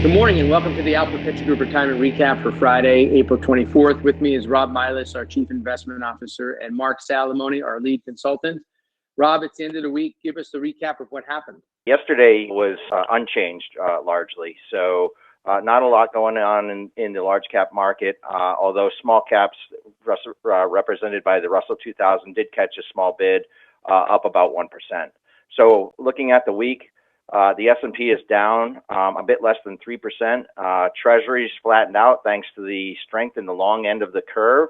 Good morning and welcome to the Alpha Pitch Group Retirement Recap for Friday, April 24th. With me is Rob Milas, our Chief Investment Officer, and Mark Salamone, our lead consultant. Rob, it's the end of the week. Give us the recap of what happened. Yesterday was unchanged largely, so not a lot going on in the large cap market, although small caps represented by the Russell 2000 did catch a small bid up about 1%. So looking at the week, the S&P is down a bit less than 3%. Treasuries flattened out thanks to the strength in the long end of the curve.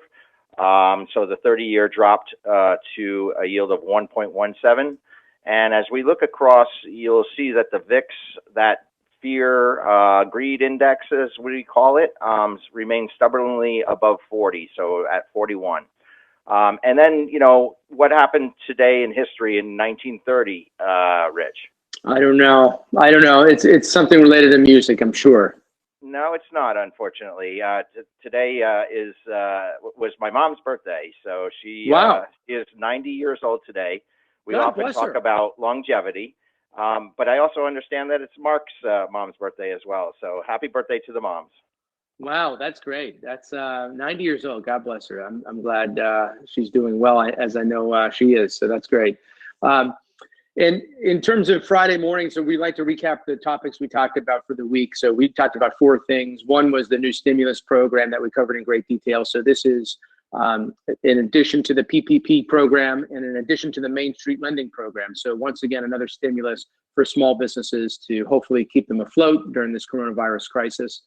So the 30-year dropped to a yield of 1.17. And as we look across, you'll see that the VIX, that fear greed index, as we call it, remains stubbornly above 40, so at 41. And then, what happened today in history in 1930, Rich? I don't know. It's something related to music, I'm sure. No, it's not, unfortunately. Today was my mom's birthday, so she is 90 years old today. We often talk about longevity, but I also understand that it's Mark's mom's birthday as well. So happy birthday to the moms. Wow, that's great. That's 90 years old. God bless her. I'm glad she's doing well, as I know she is. So that's great. And in terms of Friday morning, so we like to recap the topics we talked about for the week. So we talked about four things. One was the new stimulus program that we covered in great detail. So this is in addition to the PPP program and in addition to the Main Street Lending Program. So once again, another stimulus for small businesses to hopefully keep them afloat during this coronavirus crisis.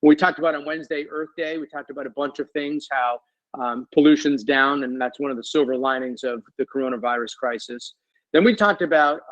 We talked about on Wednesday, Earth Day, we talked about a bunch of things, how pollution's down, and that's one of the silver linings of the coronavirus crisis. Then we talked about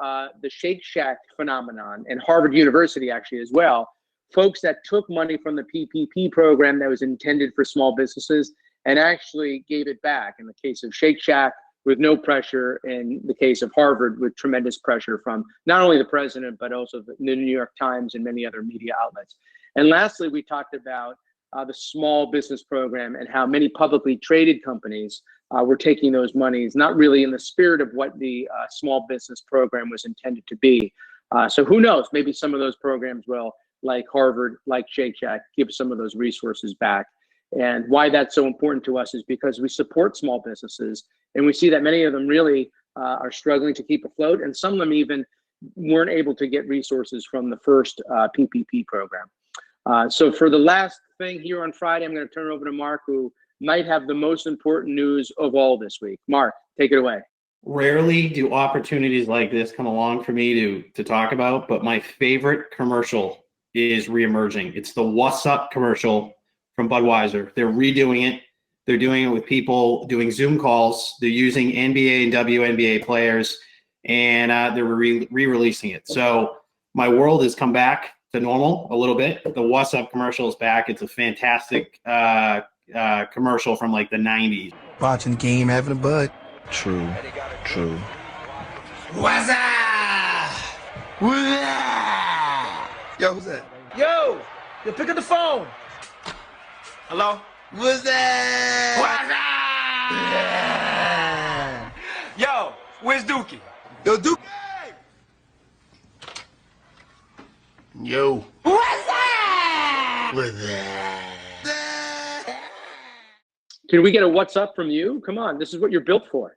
the Shake Shack phenomenon and Harvard University actually as well. Folks that took money from the PPP program that was intended for small businesses and actually gave it back. In the case of Shake Shack, with no pressure. In the case of Harvard, with tremendous pressure from not only the president, but also the New York Times and many other media outlets. And lastly, we talked about the small business program and how many publicly traded companies were taking those monies, not really in the spirit of what the small business program was intended to be. So who knows, maybe some of those programs will, like Harvard, like Shake Shack, give some of those resources back. And why that's so important to us is because we support small businesses, and we see that many of them really are struggling to keep afloat, and some of them even weren't able to get resources from the first PPP program. So for the last thing here on Friday, I'm going to turn it over to Mark, who might have the most important news of all this week. Mark, take it away. Rarely do opportunities like this come along for me to talk about, but my favorite commercial is reemerging. It's the What's Up commercial from Budweiser. They're redoing it. They're doing it with people doing Zoom calls. They're using NBA and WNBA players, and they're re-releasing it. So my world has come back to normal a little bit. The What's Up commercial is back. It's a fantastic commercial from like the 90s. Watching the game, having a bud. True. What's up? What's up? Yo, who's that? Yo, pick up the phone. Hello? What's that? What's up? Yo, where's Dookie? Yo, Dookie! Yo. What's up? What's that? Can we get a what's up from you? Come on, this is what you're built for.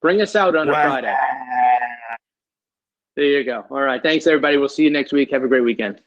Bring us out on a Friday. There you go. All right, thanks everybody. We'll see you next week. Have a great weekend.